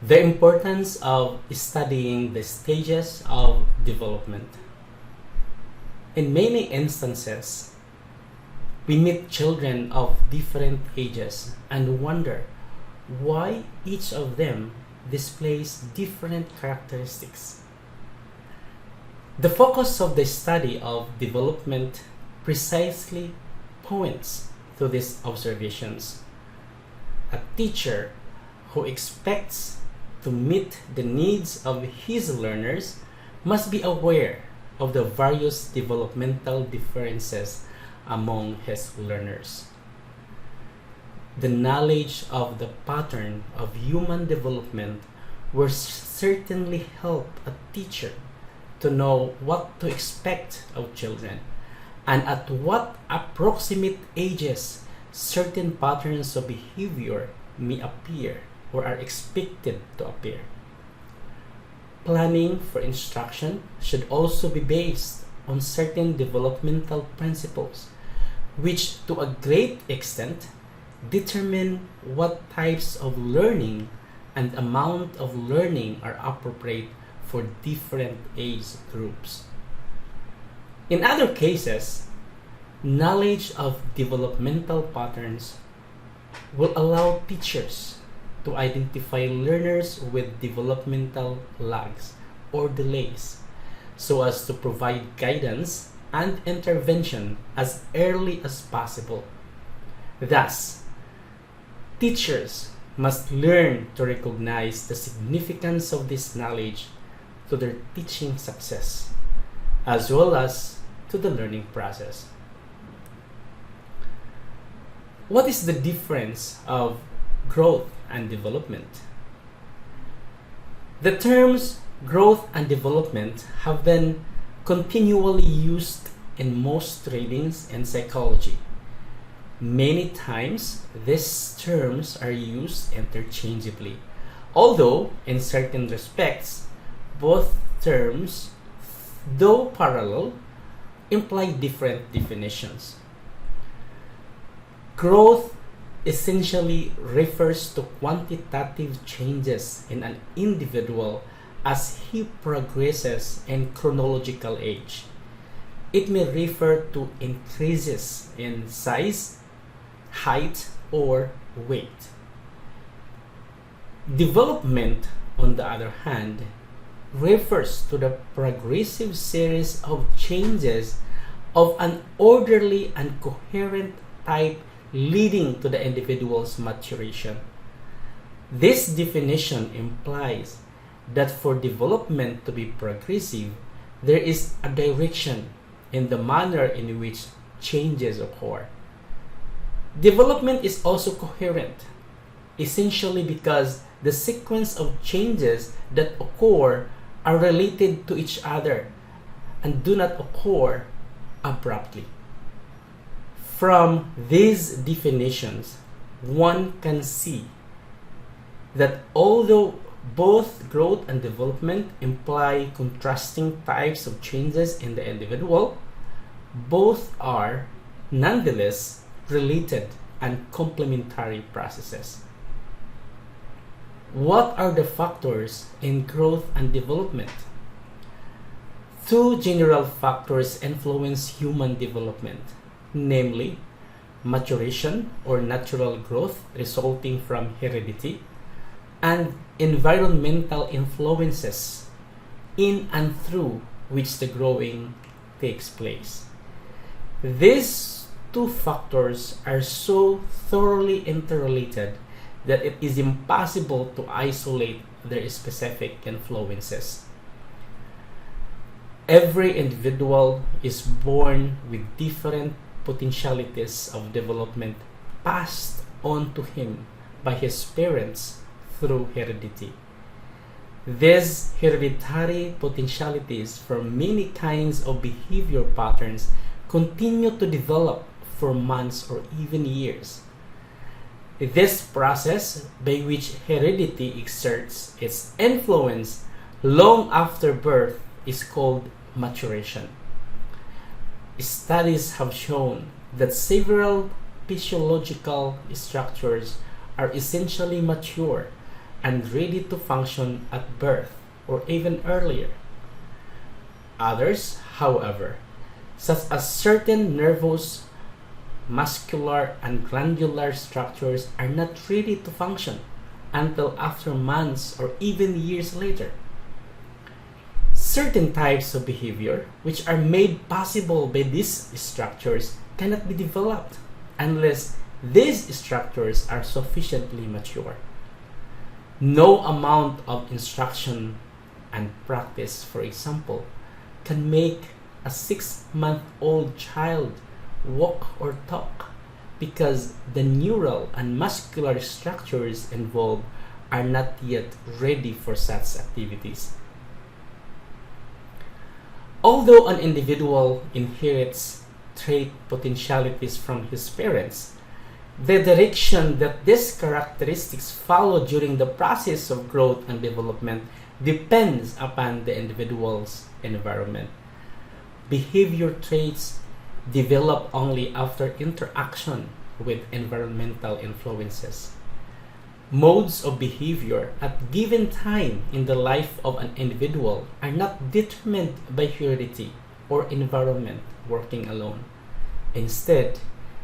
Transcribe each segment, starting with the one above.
The importance of studying the stages of development. In many instances, we meet children of different ages and wonder why each of them displays different characteristics. The focus of the study of development precisely points to these observations. A teacher who expects to meet the needs of his learners must be aware of the various developmental differences among his learners. The knowledge of the pattern of human development will certainly help a teacher to know what to expect of children and at what approximate ages certain patterns of behavior may appear or are expected to appear. Planning for instruction should also be based on certain developmental principles, which to a great extent determine what types of learning and amount of learning are appropriate for different age groups. In other cases, knowledge of developmental patterns will allow teachers to identify learners with developmental lags or delays so as to provide guidance and intervention as early as possible. Thus, teachers must learn to recognize the significance of this knowledge to their teaching success, as well as to the learning process. What is the difference of growth and development? The terms growth and development have been continually used in most readings in psychology. Many times, these terms are used interchangeably, although in certain respects, both terms, though parallel, imply different definitions. Growth essentially refers to quantitative changes in an individual as he progresses in chronological age. It may refer to increases in size, height, or weight. Development, on the other hand, refers to the progressive series of changes of an orderly and coherent type leading to the individual's maturation. This definition implies that for development to be progressive, there is a direction in the manner in which changes occur. Development is also coherent, essentially because the sequence of changes that occur are related to each other and do not occur abruptly. From these definitions, one can see that although both growth and development imply contrasting types of changes in the individual, both are nonetheless related and complementary processes. What are the factors in growth and development? Two general factors influence human development, namely maturation or natural growth resulting from heredity and environmental influences in and through which the growing takes place. These two factors are so thoroughly interrelated that it is impossible to isolate their specific influences. Every individual is born with different potentialities of development passed on to him by his parents through heredity. These hereditary potentialities for many kinds of behavior patterns continue to develop for months or even years. This process by which heredity exerts its influence long after birth is called maturation. Studies have shown that several physiological structures are essentially mature and ready to function at birth or even earlier. Others, however, such as certain nervous, muscular, and glandular structures, are not ready to function until after months or even years later. Certain types of behavior, which are made possible by these structures, cannot be developed unless these structures are sufficiently mature. No amount of instruction and practice, for example, can make a 6-month-old child walk or talk, because the neural and muscular structures involved are not yet ready for such activities. Although an individual inherits trait potentialities from his parents, the direction that these characteristics follow during the process of growth and development depends upon the individual's environment. Behavior traits develop only after interaction with environmental influences. Modes of behavior at given time in the life of an individual are not determined by heredity or environment working alone. Instead,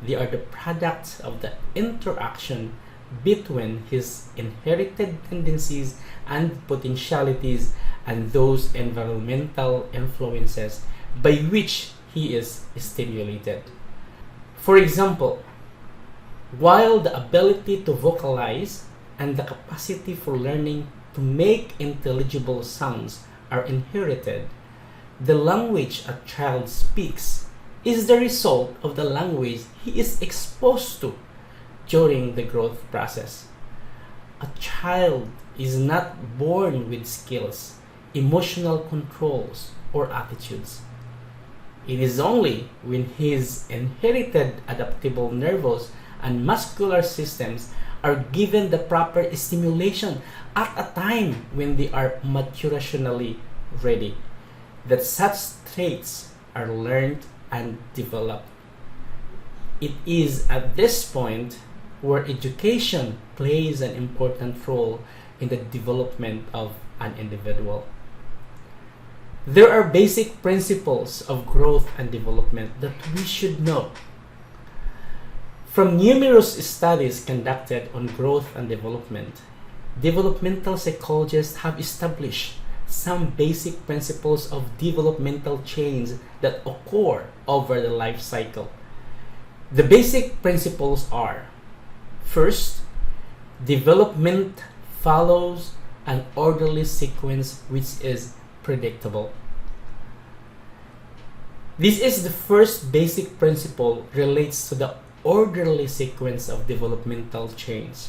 they are the product of the interaction between his inherited tendencies and potentialities and those environmental influences by which he is stimulated. For example, while the ability to vocalize and the capacity for learning to make intelligible sounds are inherited, the language a child speaks is the result of the language he is exposed to during the growth process. A child is not born with skills, emotional controls, or attitudes. It is only when his inherited adaptable nervous and muscular systems are given the proper stimulation at a time when they are maturationally ready that such traits are learned and developed. It is at this point where education plays an important role in the development of an individual. There are basic principles of growth and development that we should know. From numerous studies conducted on growth and development, developmental psychologists have established some basic principles of developmental change that occur over the life cycle. The basic principles are: first, development follows an orderly sequence which is predictable. This is the first basic principle relates to the orderly sequence of developmental change.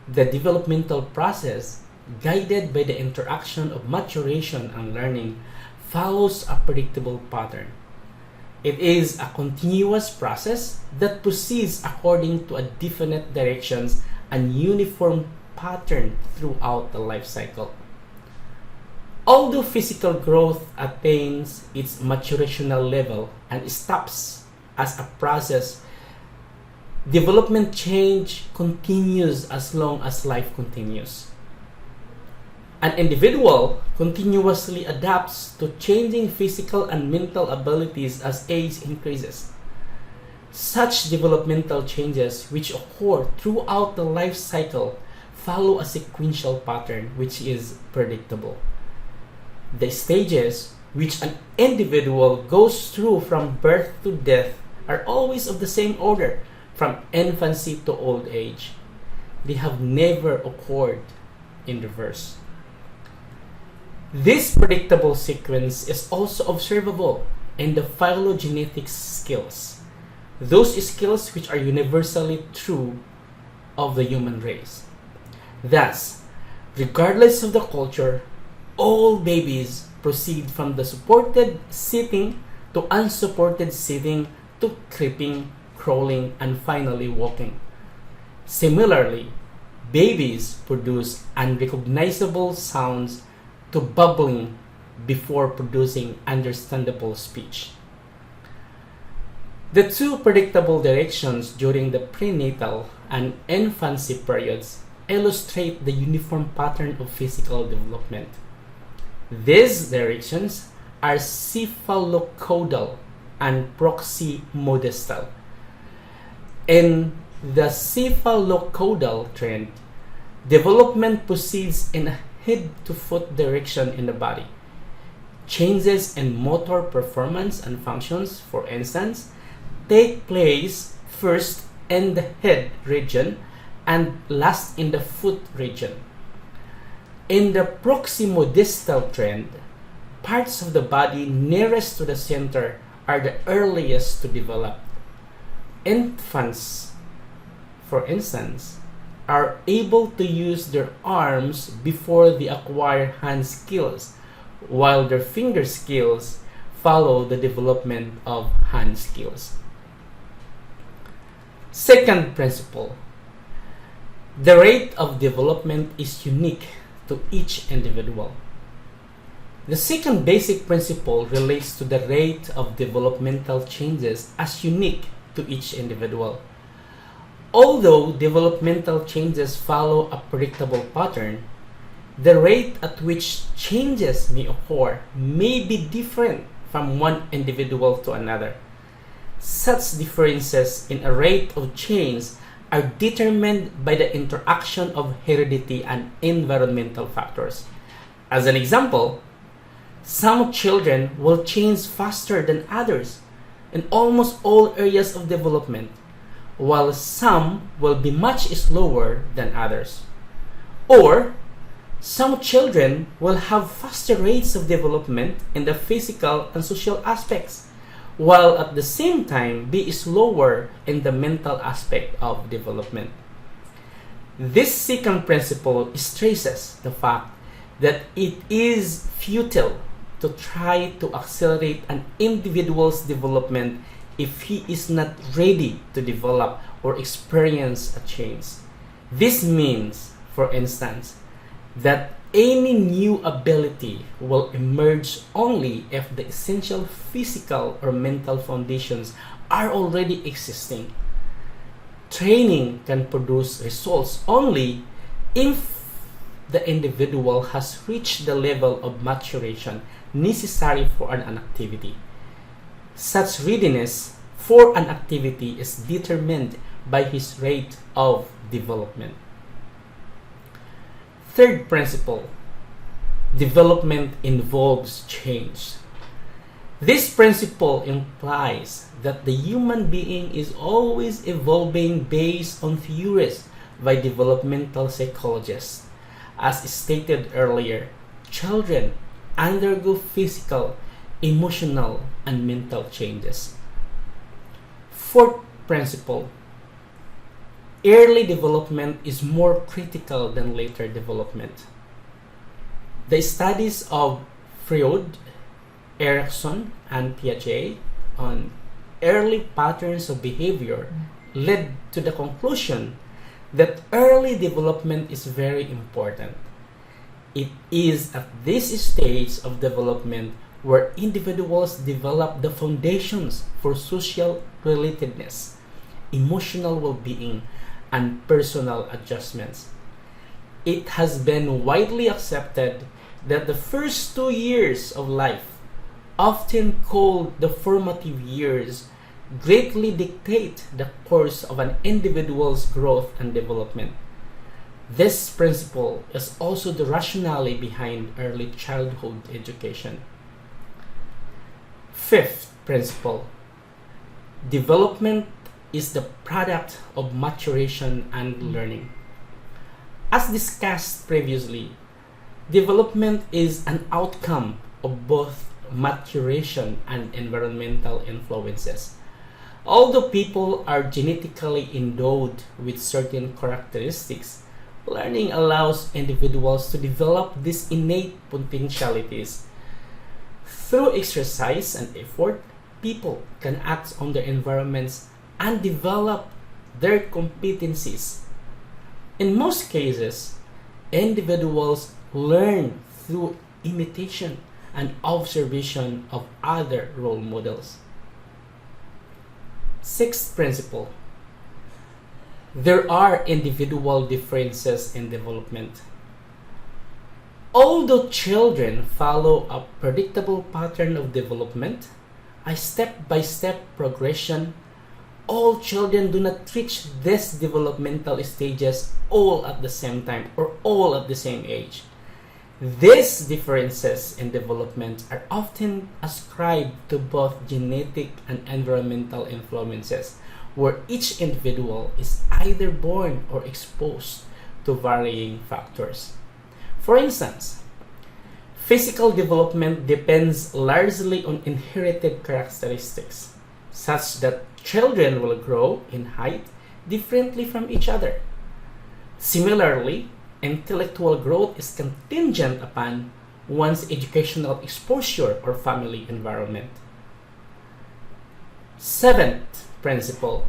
The developmental process, guided by the interaction of maturation and learning, follows a predictable pattern. It is a continuous process that proceeds according to a definite directions and uniform pattern throughout the life cycle. Although physical growth attains its maturational level and stops as a process, development change continues as long as life continues. An individual continuously adapts to changing physical and mental abilities as age increases. Such developmental changes, which occur throughout the life cycle, follow a sequential pattern which is predictable. The stages which an individual goes through from birth to death are always of the same order, from infancy to old age. They have never occurred in reverse. This predictable sequence is also observable in the phylogenetic skills, those skills which are universally true of the human race. Thus, regardless of the culture, all babies proceed from the supported sitting to unsupported sitting to creeping, crawling, and finally walking. Similarly, babies produce unrecognizable sounds to bubbling before producing understandable speech. The two predictable directions during the prenatal and infancy periods illustrate the uniform pattern of physical development. These directions are cephalocaudal and proximodistal. In the cephalocaudal trend, development proceeds in a head-to-foot direction in the body. Changes in motor performance and functions, for instance, take place first in the head region and last in the foot region. In the proximodistal trend, parts of the body nearest to the center are the earliest to develop. Infants, for instance, are able to use their arms before they acquire hand skills, while their finger skills follow the development of hand skills. Second principle, the rate of development is unique to each individual. The second basic principle relates to the rate of developmental changes as unique to each individual. Although developmental changes follow a predictable pattern, the rate at which changes may occur may be different from one individual to another. Such differences in a rate of change are determined by the interaction of heredity and environmental factors. As an example, some children will change faster than others in almost all areas of development, while some will be much slower than others. Or, some children will have faster rates of development in the physical and social aspects, while at the same time be slower in the mental aspect of development. This second principle stresses the fact that it is futile to try to accelerate an individual's development if he is not ready to develop or experience a change. This means, for instance, that any new ability will emerge only if the essential physical or mental foundations are already existing. Training can produce results only if the individual has reached the level of maturation necessary for an activity. Such readiness for an activity is determined by his rate of development. Third principle, development involves change. This principle implies that the human being is always evolving based on theories by developmental psychologists. As stated earlier, children undergo physical, emotional, and mental changes. Fourth principle, early development is more critical than later development. The studies of Freud, Erikson, and Piaget on early patterns of behavior led to the conclusion that early development is very important. It is at this stage of development where individuals develop the foundations for social relatedness, emotional well-being, and personal adjustments. It has been widely accepted that the first 2 years of life, often called the formative years, greatly dictate the course of an individual's growth and development. This principle is also the rationale behind early childhood education. Fifth principle, development is the product of maturation and learning. As discussed previously, development is an outcome of both maturation and environmental influences. Although people are genetically endowed with certain characteristics, learning allows individuals to develop these innate potentialities. Through exercise and effort, people can act on their environments and develop their competencies. In most cases, individuals learn through imitation and observation of other role models. Sixth principle, There are individual differences in development. Although children follow a predictable pattern of development, a step-by-step progression, all children do not reach these developmental stages all at the same time or all at the same age. These differences in development are often ascribed to both genetic and environmental influences, where each individual is either born or exposed to varying factors. For instance, physical development depends largely on inherited characteristics, such that children will grow in height differently from each other. Similarly, intellectual growth is contingent upon one's educational exposure or family environment. Seventh principle: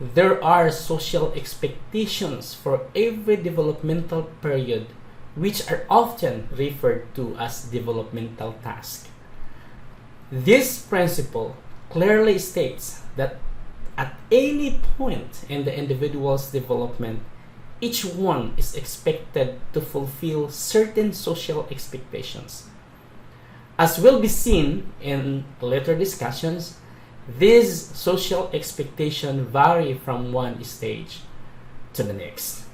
there are social expectations for every developmental period, which are often referred to as developmental tasks. This principle clearly states that at any point in the individual's development, each one is expected to fulfill certain social expectations. As will be seen in later discussions, these social expectations vary from one stage to the next.